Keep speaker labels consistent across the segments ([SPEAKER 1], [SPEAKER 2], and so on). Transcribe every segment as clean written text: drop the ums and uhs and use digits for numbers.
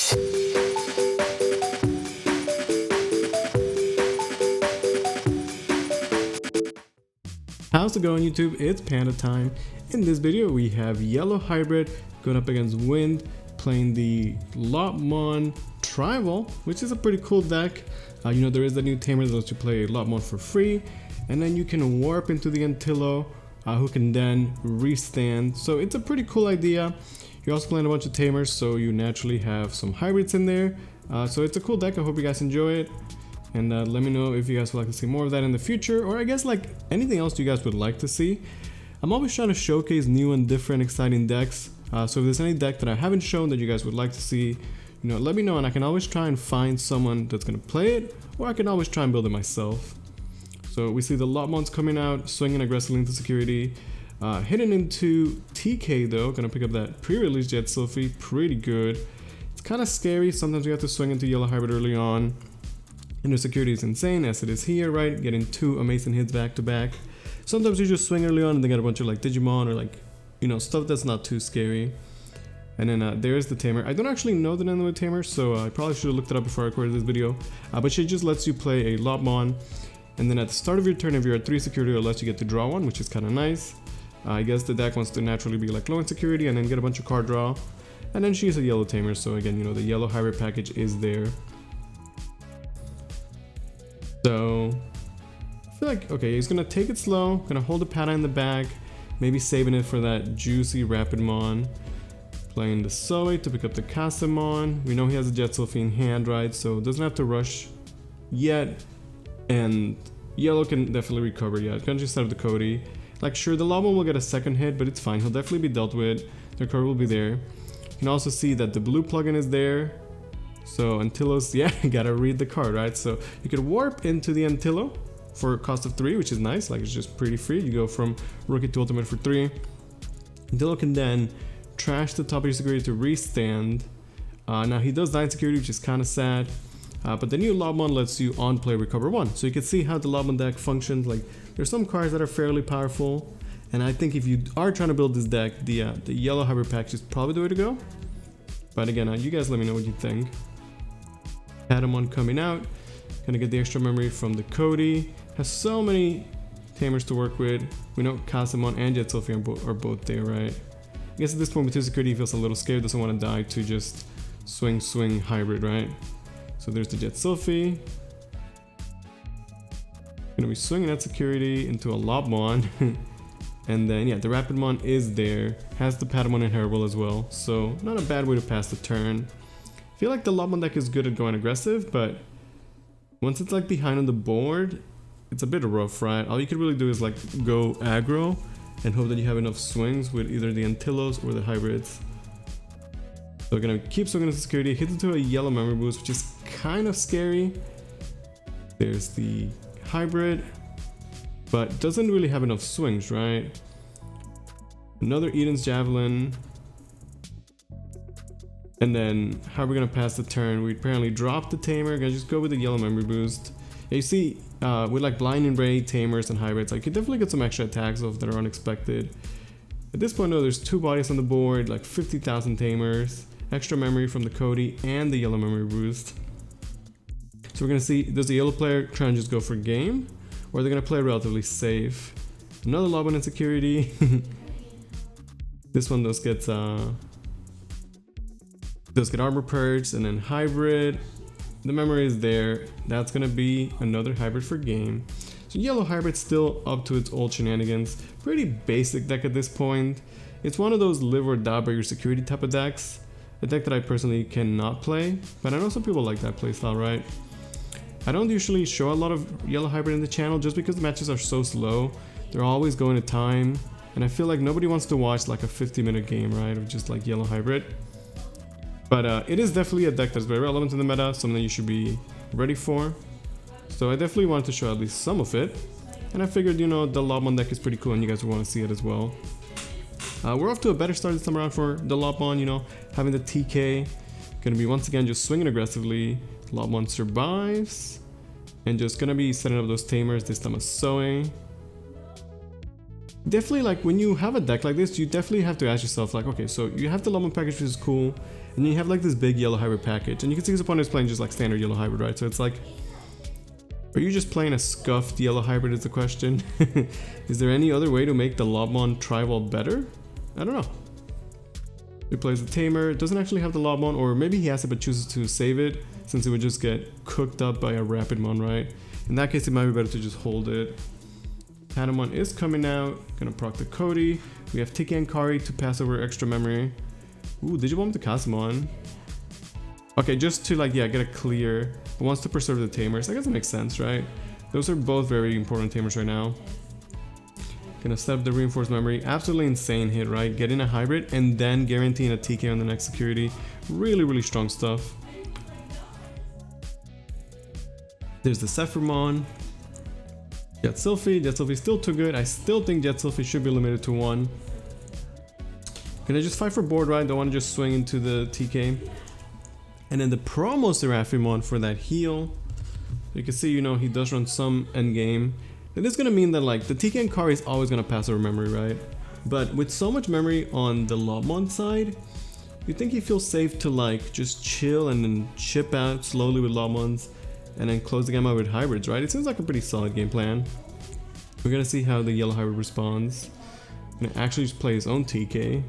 [SPEAKER 1] How's it going, YouTube? It's Panda time. In this video we have Yellow Hybrid going up against Wind, playing the Lopmon Tribal, which is a pretty cool deck. You know, there is a new tamer that lets you play Lopmon for free, and then you can warp into the Antillo, who can then restand. So it's a pretty cool idea. You're also playing a bunch of tamers, so you naturally have some hybrids in there. So it's a cool deck. I hope you guys enjoy it. And let me know if you guys would like to see more of that in the future, or I guess like anything else you guys would like to see. I'm always trying to showcase new and different exciting decks. So if there's any deck that I haven't shown that you guys would like to see, you know, let me know, and I can always try and find someone that's going to play it, or I can always try and build it myself. So we see the Lopmon's coming out, swinging aggressively into security, hitting into TK though, gonna pick up that pre-release Jet Sylphie, pretty good. It's kind of scary, sometimes you have to swing into Yellow Hybrid early on. And the security is insane, as it is here, right? Getting two amazing hits back to back. Sometimes you just swing early on and they get a bunch of like Digimon or like, you know, stuff that's not too scary. And then there's the tamer. I don't actually know the name of the tamer, so I probably should have looked it up before I recorded this video. But she just lets you play a Lopmon. And then at the start of your turn, if you're at 3 security, it lets you get to draw one, which is kind of nice. I guess the deck wants to naturally be like low in security and then get a bunch of card draw. And then she's a yellow tamer, so again, you know, the yellow hybrid package is there. So I feel like, okay, he's gonna take it slow, gonna hold the Panda in the back, maybe saving it for that juicy Rapidmon. Playing the Zoe to pick up the Casamon. We know he has a Jet Sylphie in hand, right? So doesn't have to rush yet. And yellow can definitely recover. Yeah, it's gonna just set up the Cody. Like, sure, the Lopmon will get a second hit, but it's fine. He'll definitely be dealt with. The recovery will be there. You can also see that the blue plugin is there. So Antillo's, yeah, gotta read the card, right? So you could warp into the Antillo for a cost of 3, which is nice. Like, it's just pretty free. You go from rookie to ultimate for 3. Antillo can then trash the top of your security to restand. Now he does die in security, which is kind of sad. But the new Lopmon lets you on play recover 1. So you can see how the Lopmon deck functions. Like, there's some cards that are fairly powerful. And I think if you are trying to build this deck, the yellow hybrid package is probably the way to go. But again, you guys let me know what you think. Patamon coming out, gonna get the extra memory from the Cody. Has so many tamers to work with. We know Casamon and Jet Sylphie are both there, right? I guess at this point with 2 security, he feels a little scared, doesn't want to die to just swing hybrid, right? So there's the Jet Sylphie. Gonna be swinging at security into a Lopmon. And then yeah, the Rapidmon is there. Has the Patamon inheritable as well. So not a bad way to pass the turn. I feel like the Lopmon deck is good at going aggressive, but once it's like behind on the board, it's a bit rough, right? All you can really do is like go aggro and hope that you have enough swings with either the Antillos or the hybrids. So we're gonna keep swinging into security, hit into a yellow memory boost, which is kind of scary. There's the hybrid, but doesn't really have enough swings, right? Another Eden's Javelin. And then how are we gonna pass the turn? We apparently drop the tamer, gonna just go with the yellow memory boost. Yeah, you see, with like blinding ray, tamers, and hybrids, like you definitely get some extra attacks off that are unexpected. At this point, though, there's 2 bodies on the board, like 50,000 tamers, extra memory from the Cody, and the yellow memory boost. So we're gonna see, does the yellow player try and just go for game, or they're gonna play relatively safe? Another Lopmon in security. This one does get armor purged, and then hybrid. The memory is there. That's gonna be another hybrid for game. So yellow hybrid still up to its old shenanigans. Pretty basic deck at this point. It's one of those live or die by your security type of decks. A deck that I personally cannot play, but I know some people like that playstyle, right? I don't usually show a lot of yellow hybrid in the channel just because the matches are so slow. They're always going to time, and I feel like nobody wants to watch like a 50-minute game, right, of just like yellow hybrid. But it is definitely a deck that's very relevant in the meta, something you should be ready for. So I definitely wanted to show at least some of it. And I figured, you know, the Lopmon deck is pretty cool and you guys would want to see it as well. We're off to a better start this time around for the Lopmon, you know, having the TK. Gonna be once again just swinging aggressively. Lopmon survives. And just gonna be setting up those tamers, this time a Zoe. definitely, like, when you have a deck like this, you definitely have to ask yourself, like, okay, so you have the Lopmon package, which is cool, and then you have like this big yellow hybrid package, and you can see his opponent is playing just like standard yellow hybrid, right? So it's like, are you just playing a scuffed yellow hybrid is the question. Is there any other way to make the Lopmon tribal better? I don't know. He plays the Tamer, doesn't actually have the Lopmon, or maybe he has it but chooses to save it, since it would just get cooked up by a Rapidmon, right? In that case, it might be better to just hold it. Patamon is coming out, gonna proc the Cody. We have Tiki and Kari to pass over extra memory. Ooh, Digimon to Casamon. Okay, just to like, yeah, get a clear, but wants to preserve the Tamers. I guess that makes sense, right? Those are both very important Tamers right now. Gonna set up the reinforced memory. Absolutely insane hit, right? Getting a hybrid and then guaranteeing a TK on the next security. Really, really strong stuff. There's the Sephiroth. Jet Sylphie. Jet Sylphie still too good. I still think Jet Sylphie should be limited to 1. Gonna just fight for board, right? Don't want to just swing into the TK. And then the promo Seraphimon for that heal. You can see, you know, he does run some endgame. And this is gonna mean that like the TK and Kari is always gonna pass over memory, right? But with so much memory on the Lopmon side, you think he feels safe to like just chill and then chip out slowly with Lopmons and then close the game out with hybrids, right? It seems like a pretty solid game plan. We're gonna see how the yellow hybrid responds. Gonna actually just play his own TK.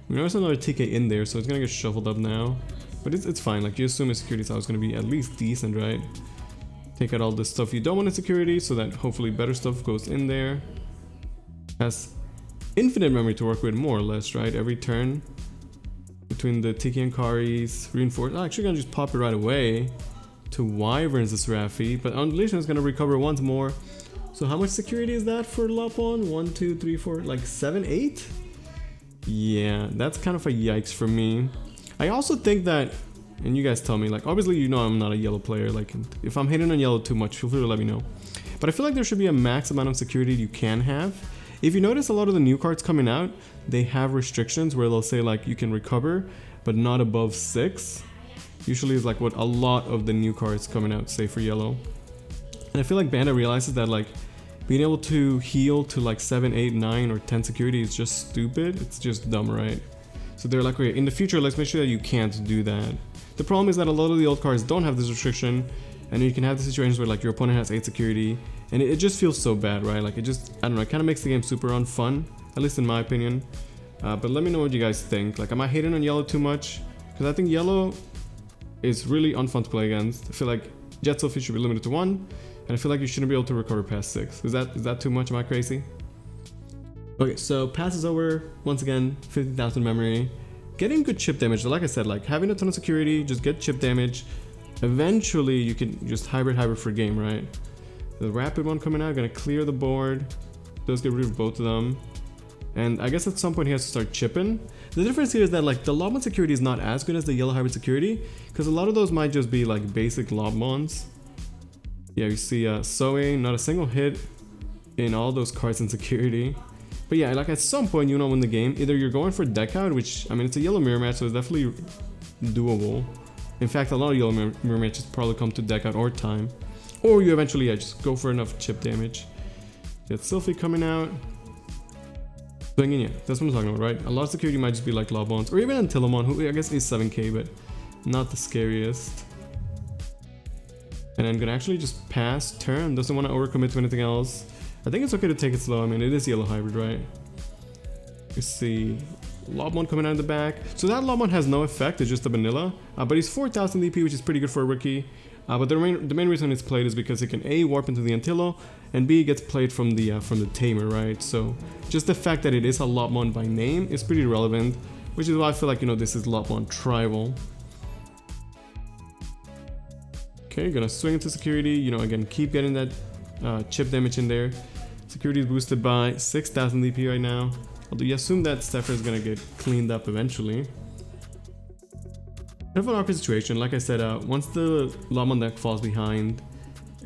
[SPEAKER 1] We know there's another TK in there, so it's gonna get shuffled up now. But it's fine, like you assume his security is always gonna be at least decent, right? Take out all the stuff you don't want in security so that hopefully better stuff goes in there. Has infinite memory to work with, more or less, right? Every turn between the Tiki and Kari's reinforced. Actually gonna just pop it right away to Wyverns this Raffi, but Undulation is gonna recover once more. So how much security is that for Lopmon? 1, 2, 3, 4, like 7, 8? Yeah, that's kind of a yikes for me. I also think that, and you guys tell me, like obviously you know I'm not a yellow player, like if I'm hitting on yellow too much, feel free to let me know. But I feel like there should be a max amount of security you can have. If you notice a lot of the new cards coming out, they have restrictions where they'll say like you can recover, but not above 6. Usually is like what a lot of the new cards coming out say for yellow. And I feel like Banda realizes that like being able to heal to like 7, 8, 9 or 10 security is just stupid. It's just dumb, right? So they're like, okay, in the future, let's make sure that you can't do that. The problem is that a lot of the old cards don't have this restriction, and you can have the situations where like your opponent has 8 security, and it just feels so bad, right? Like it just, I don't know, it kind of makes the game super unfun, at least in my opinion. But let me know what you guys think. Like, am I hating on yellow too much? Because I think yellow is really unfun to play against. I feel like Jet Sylphie should be limited to 1, and I feel like you shouldn't be able to recover past 6. Is that too much? Am I crazy? Okay, so pass is over. Once again, 50,000 memory. Getting good chip damage. Like I said, like having a ton of security, just get chip damage. Eventually, you can just hybrid for game, right? The rapid one coming out, gonna clear the board. Does get rid of both of them. And I guess at some point he has to start chipping. The difference here is that like the Lopmon security is not as good as the yellow hybrid security, because a lot of those might just be like basic Lopmons. Yeah, you see Soe, not a single hit in all those cards in security. But yeah, like at some point you want to win the game. Either you're going for deck out, which, I mean, it's a yellow mirror match, so it's definitely doable. In fact, a lot of yellow mirror matches probably come to deck out or time. Or you eventually, yeah, just go for enough chip damage. Get Sylphie coming out. Swinging, yeah, that's what I'm talking about, right? A lot of security might just be like Lopmons, or even Antilomon, who I guess is 7k, but not the scariest. And I'm gonna actually just pass turn, doesn't want to overcommit to anything else. I think it's okay to take it slow. I mean, it is yellow hybrid, right? You see Lopmon coming out of the back. So that Lopmon has no effect, it's just a vanilla. But he's 4,000 DP, which is pretty good for a rookie. But the main reason it's played is because it can A, warp into the Antillo, and B, gets played from the Tamer, right? So just the fact that it is a Lopmon by name is pretty relevant, which is why I feel like, you know, this is Lopmon tribal. Okay, gonna swing into security, you know, again, keep getting that chip damage in there. Security is boosted by 6,000 DP right now. Although you assume that Zephyr is gonna get cleaned up eventually. Kind of an awkward situation. Like I said, once the Lopmon deck falls behind,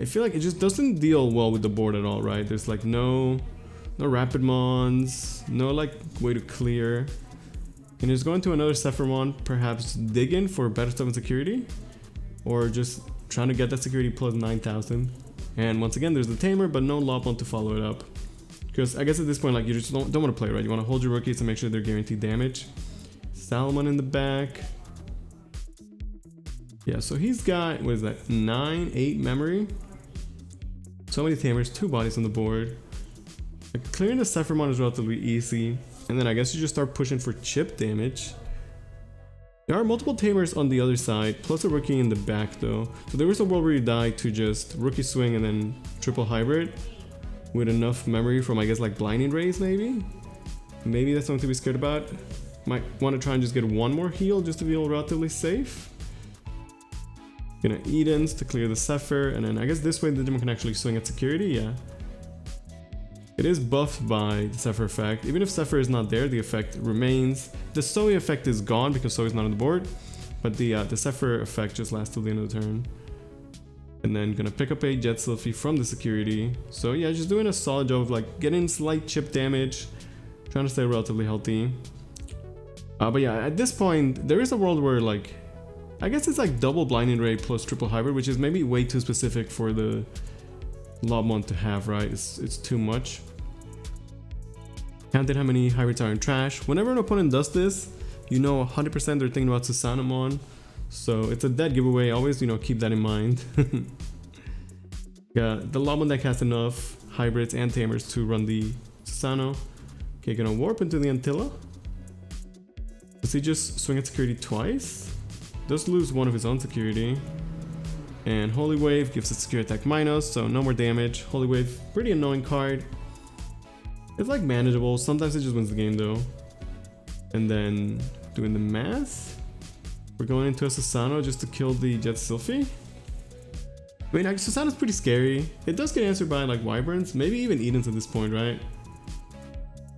[SPEAKER 1] I feel like it just doesn't deal well with the board at all, right? There's like no Rapidmons, no like way to clear. And he's going to another Sephiroth, perhaps dig in for better stuff in security, or just trying to get that security plus 9,000. And once again, there's the Tamer, but no Lopmon to follow it up. Because I guess at this point, like, you just don't want to play, right? You want to hold your rookies to make sure they're guaranteed damage. Salmon in the back. Yeah, so he's got, what is that, 8 memory. So many tamers, 2 bodies on the board. Like, clearing the Sephiroth is relatively easy. And then I guess you just start pushing for chip damage. There are multiple tamers on the other side, plus a rookie in the back though. So there is a world where you die to just rookie swing and then triple hybrid. With enough memory from, I guess, like blinding rays maybe? Maybe that's something to be scared about. Might want to try and just get one more heal just to feel relatively safe. Gonna Edens to clear the Sepher, and then I guess this way the Digimon can actually swing at security, yeah. It is buffed by the Sepher effect. Even if Sepher is not there, the effect remains. The Zoe effect is gone because Zoe is not on the board, but the Sepher effect just lasts till the end of the turn. And then gonna pick up a Jet Sylphie from the security. So yeah, just doing a solid job of like getting slight chip damage, trying to stay relatively healthy. But yeah, at this point, there is a world where like, I guess it's like double blinding ray plus triple hybrid, which is maybe way too specific for the Lopmon to have, right? It's too much. Counted how many hybrids are in trash. Whenever an opponent does this, you know 100% they're thinking about Susanomon. So it's a dead giveaway. Always, you know, keep that in mind. Yeah, the Lopmon deck has enough hybrids and tamers to run the Susano. Okay, gonna warp into the Antilla. Does he just swing at security twice? Does lose one of his own security. And Holy Wave gives it security attack minus, so no more damage. Holy Wave, pretty annoying card. It's like manageable. Sometimes it just wins the game though. And then doing the math, we're going into a Susano just to kill the Jet Sylphie. I mean, Susano's pretty scary. It does get answered by like Wyverns, maybe even Edens at this point, right?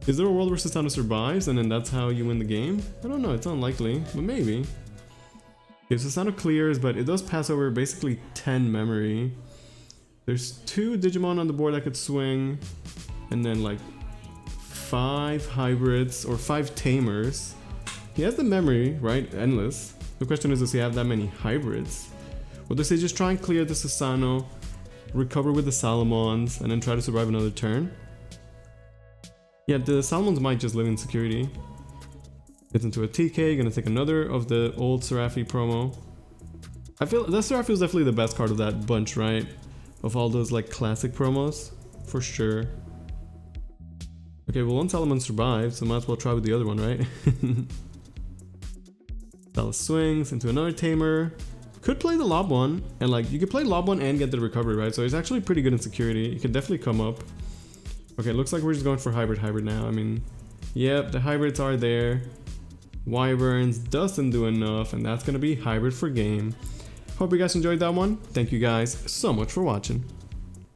[SPEAKER 1] Is there a world where Susano survives and then that's how you win the game? I don't know, it's unlikely, but maybe. Okay, Susano clears, but it does pass over basically 10 memory. There's 2 Digimon on the board that could swing, and then like 5 hybrids or 5 tamers. He has the memory, right? Endless. The question is, does he have that many hybrids? Or does he just try and clear the Susano, recover with the Salamons, and then try to survive another turn? Yeah, the Salamons might just live in security. Gets into a TK, gonna take another of the old Seraphi promo. I feel that Seraphi was definitely the best card of that bunch, right? Of all those like classic promos, for sure. Okay, well, one Salamon survived, so might as well try with the other one, right? Dallas swings into another tamer. Could play the Lopmon, and like you could play Lopmon and get the recovery, right? So he's actually pretty good in security. He can definitely come up. Okay, looks like we're just going for hybrid now. I mean, yep, the hybrids are there. Wyverns doesn't do enough, and that's gonna be hybrid for game. Hope you guys enjoyed that one. Thank you guys so much for watching.